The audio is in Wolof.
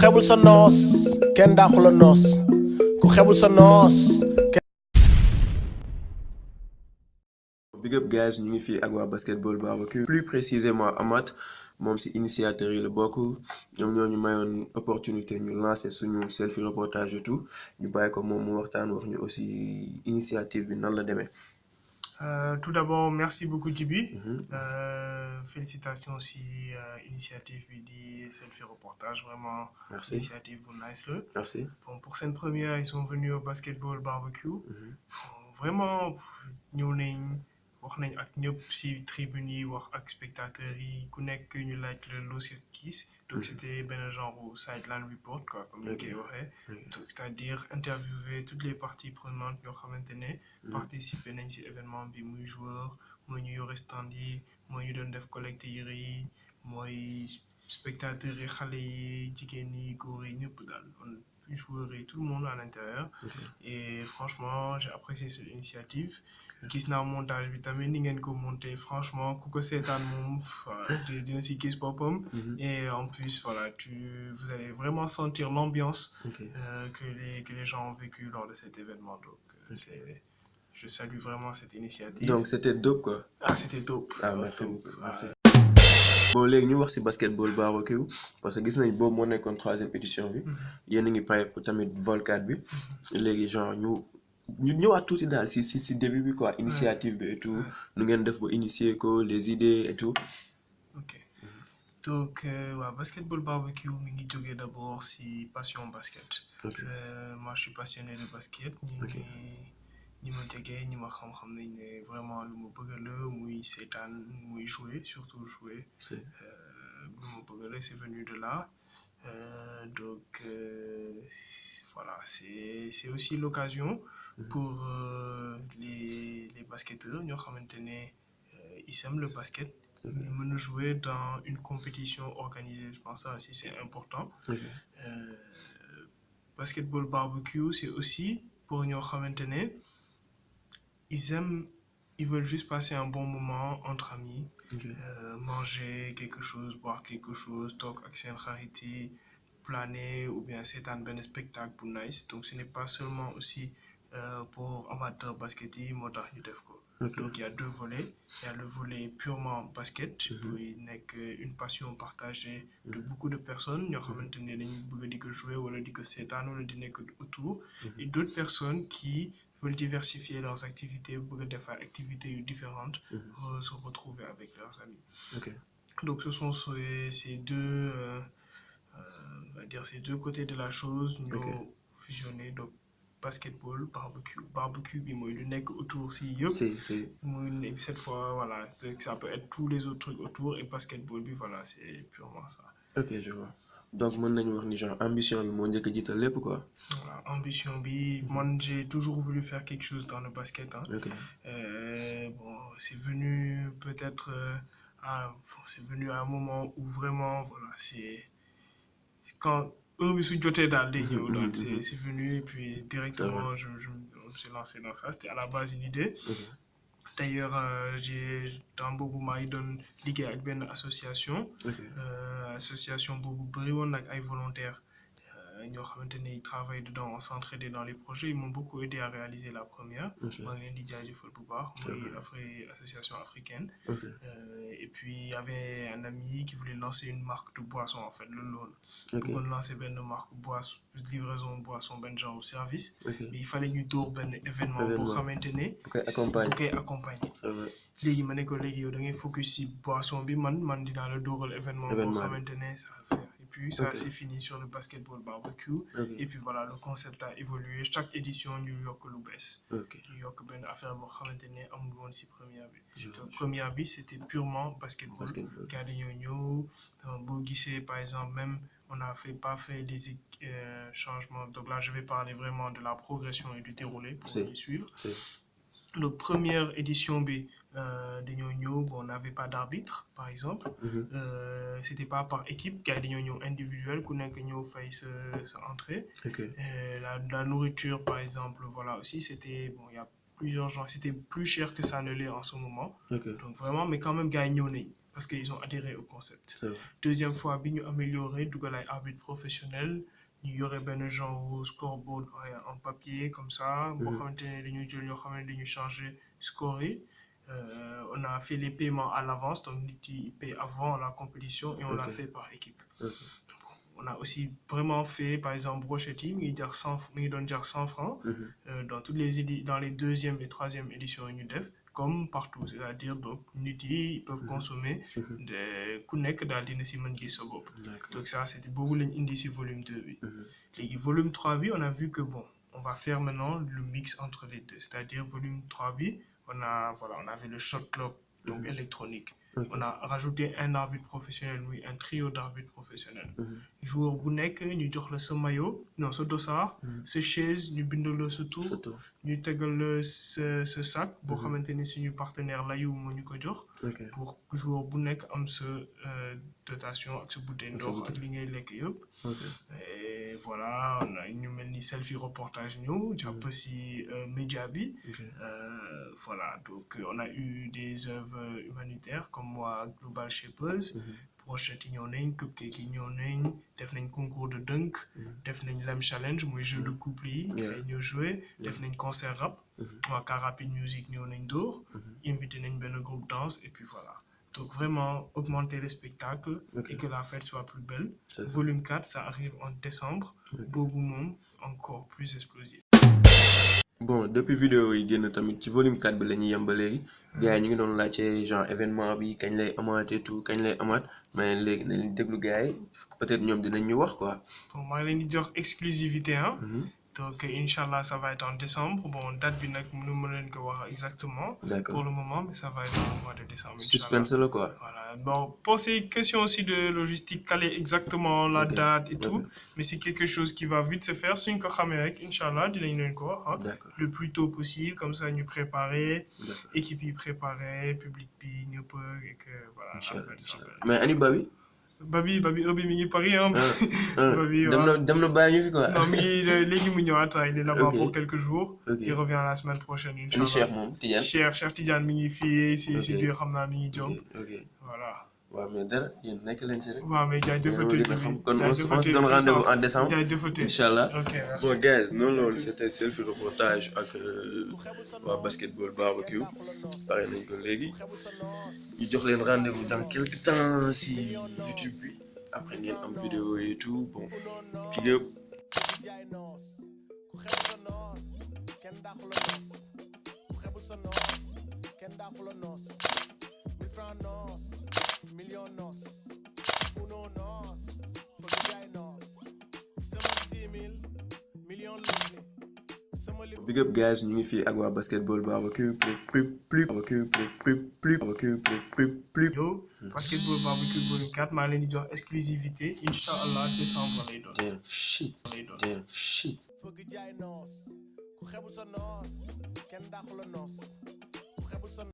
xewul sa noos kenn daaxu la noos ku xewul sa noos. Big up guys, ñu ngi fii ak waa Basketball Barbecue, plus précisément Amath moom si initiateur yi la bokk. ñoom ñoo ñu mayoon opportunité ñu lancer suñu selfie reportage et tout ñu bàyyi ko moom mu waxtaan wax ñu aussi initiative bi nan la demee. Tout d'abord, merci beaucoup Djibi. Félicitations aussi initiative bi di selfie reportage, vraiment. Merci. Initiative bu nice la. Merci. Bon, pour cette première, ils sont venus au Basketball Barbecue. Vraiment ñëw nañ wax nañ ak ñëpp si tribune yi wax ak spectateurs yi ku nekk ñu laaj la loo si gis. Donc c'était benn genre sideline report quoi comme ni koy waxee. Donc c'est-à-dire interviewer toutes les parties prenantes yoo xamante ne participer nañ si événement bi, muy joueur mooy ñu yore stand yi mooy ñu doon def collecte yére yi mooy spectateurs yi xale yi jigéen yi góor yi ñëpp daal joueurs et tout le monde à l'intérieur. Et franchement j'ai apprécié cette initiative. gis naa montage bi tamit ni ngeen ko monté, franchement ku ko seetaan moom dina si gis boppam. Et en plus voilà vous allez vraiment sentir l'ambiance que les gens ont vécu lors de cet événement. Donc je salue vraiment cette initiative. Donc c'était dope quoi. Ah c'était dope. Ah merci beaucoup. Merci. Bon léegi ñu wax si Basketball Barbecue parce que gis nañ boobu moo nekkoon 3e édition bi. yéen a ngi pare pour tamit vol 4 bi. léegi genre ñu ñëwaat tuuti daal si début bi quoi, initiative bi et tout nu ngeen def ba initier ko, les idées et tout. Ok donc waaw Basketball Barbecue mi ngi jógee d'abord si passion basket. Moi je suis passionné de basket. ñi ma jege ñi ma xam-xam nañ ne vraiment lu ma bëgg la muy seetaan muy jouer surtout jouer. lu ma bëgg la c'est venu de là. Donc voilà c'est aussi l'occasion pour les basketteurs ñoo xamante ne ils aiment le basket. ñu mën a jouer dans une compétition organisée. Je pense que ça aussi c'est important. Basketball Barbecue c'est aussi pour ñoo xamante ne ils veulent juste passer un bon moment entre amis. Manger quelque chose, boire quelque chose, toog ak seen xarit yi, planer ou bien seetaan benn spectacle bu nice. Donc ce n'est pas seulement aussi pour amateurs basket yi moo tax ñu def ko. Donc il y a 2 volets. Il y a le volet purement basket buy nekk une passion partagée de beaucoup de personnes ñoo xamante ne dañu bëgg di ko jouer wala di ko seetaan wala di nekk autour. Et d'autres personnes qui veulent diversifier leurs activités, bëgg a def activités différentes, se retrouver avec leurs amis. Donc ce sont ces deux on va dire ces 2 côtés de la chose ñoo fusionné. Donc Basketball Barbecue bi mooy lu nekk autour si yëpp. Muy cette fois voilà ça peut être tous les autres trucs autour et basketball bi voilà c'est purement ça. Ok je vois. Donc mën nañu wax ni genre ambition bi moo njëkk a jiital lépp quoi. Voilà ambition bi man j'ai toujours voulu faire quelque chose dans le basket hein. Bon c'est venu peut-être c'est venu à un moment où vraiment voilà c'est quand bi su jotee daal day ñëw daal c'est venu et puis directement je me suis lancé dans ça. C'était à la base une idée. D'ailleurs dans boobu maa ngi doon liggéey ak benn association. Association boobu bëri woon nag ay volontaires ñoo xamante ne ils travaillent dedans, on s'entraidait dans les projets. Ils m'ont beaucoup aidé à réaliser la première. maa ngi leen di jaajëfal bu baax muy association africaine. Et puis il y avait un ami qui voulait lancer une marque de boisson en fait loolu bëggoon lancer benn marque boisson livraison boisson benn genre service. Mais il fallait ñu dóor benn événement boo xamante ne bu koy accompagner. léegi ma ne ko léegi yow da ngay focus si boisson bi man dinaa la dóoral événement boo xamante ne ça va le faire. Et puis ça c'est fini sur le Basketball Barbecue. Et puis voilà le concept a évolué chaque édition ñu yokk lu bees. ñu yokk benn affaire boo xamante ne amul woon si première bi. Donc première bi c'était purement basketball. gars dañoo ñëw boo gisee par exemple même on n'a pas fait des changements. Donc là je vais parler vraiment de la progression et du déroulé pour les suivre. Donc première édition bi dañoo ñëw bon on n'avait pas d'arbitre par exemple. C'était pas par équipe gars dañoo ñëw individuel ku nekk ñëw fay sa entrée. La nourriture par exemple voilà aussi c'était bon il y a plusieurs gens. C'était plus cher que ça ne l'est en ce moment. Ok. Donc vraiment, mais quand même, gars yi ñëw nañ parce qu'ils ont adhéré au concept. C'est vrai. Deuxième fois bi ñu amélioré dugal ay arbitre professionnel ñu yore benn genre scoreboard en papier comme ça. boo xamante ne dañuy jël ñoo xam ne dañuy changer score yi. On a fait les paiements à l'avance, donc nit yi paye avant la compétition et on l'a fait par équipe. On a aussi vraiment fait, par exemple, brochette yi mi ngi doon jar 100 francs dans toutes les dans les deuxième et troisième éditions ñu def comme partout, c'est-à-dire donc nit yi ils peuvent consommer ku nekk daal dina si mën gis sa bopp. Donc ça c'était boobu lañ indi si volume 2 bi. Léegi volume 3 bi on a vu que bon on va faire maintenant le mix entre les deux, c'est-à-dire volume 3 bi on avait le shot clock donc électronique. On a rajouté un arbitre professionnel, oui, un trio d'arbitres professionnels. Joueur bu nekk ñu jox la sa maillot, non sa dossard, sa chaise, ñu bindal la sa tour, ñu tegal la sa sac boo xamante ni suñu partenaire layu moo ñu ko jox. Pour joueur bu nekk am sa dotation ak sa bouteille ndox ak li ngay lekk yëpp. Et voilà, on a ñu mel ni selfie reportage ñëw jàpp si média bi. Voilà, donc on a eu des œuvres humanitaires comme moi Global Shapers, brochette yi ñëw nañ cupcake yi ñëw nañ def nañ concours de dunk, def nañ lem challenge mooy jeu de couple yi ay ñëw joué, def nañ concert rap, waa Car Rapide Music ñëw nañ dóor, invité nañ benn groupe danse et puis voilà. Donc vraiment augmenter les spectacles et que la fête soit plus belle. Volume 4, ça arrive en décembre, boobu moom encore plus explosif. Bon depuis vidéo yi génn tamit ci volume 4 bi la ñuy yem ba léegi gars yi ñu ngi doon laajte genre événement bi kañ lay amaat et tout kañ lay amaat mais léegi nañ déglu gars yi peut-être ñoom dinañ ñu wax quoi. Bon maa ngi leen di jox exclusivité hein. Donc Inch'Allah ça va être en décembre. Bon date bi nag mënu ma leen ko wax exactement. Pour le moment mais ça va être au mois de décembre. Suspense la quoi. Voilà bon pour ces questions aussi de logistique caler exactement la date et tout mais c'est quelque chose qui va vite se faire suñ ko xamee rek Inch'Allah dinañ leen ko wax le plus tôt possible comme ça ñu préparer équipe yi préparer public bi ñëpp et que voilà. Inch'Allah mais ani Babi heure bi mi ngi Paris hein. Babi dem na bàyyi ñu fi quoi. Non mi ngi léegi mu ñëwaat il est là-bas pour quelques jours. Il revient la semaine prochaine Inch'Allah. Cheikh moom Tidiane. Cheikh Tidiane mi ngi fii si biir xam naa mi ngi jóg. Voilà. waaw mais dara yéen nekk leen ci rek. waaw mais jaajëfatee kon on se donne rendez-vous en décembre. jaajëfatee Inch'Allah. ok merci. Bon guys noonu la woon c'était selfie reportage ak waa basketball barbecue pare nañ ko léegi ñu jox leen rendez-vous dans quelque temps si YouTube bi après ngeen am vidéo et tout bon big up. Big up guys ñu ngi fii ak waa basketball barbecue plus Yo basketball barbecue volume 4 maa leen di jox exclusivité Inch'Allah décembre lay doon. Damn shit. Fëgg jaay noos ku xebul sa noos kenn dàqu la noos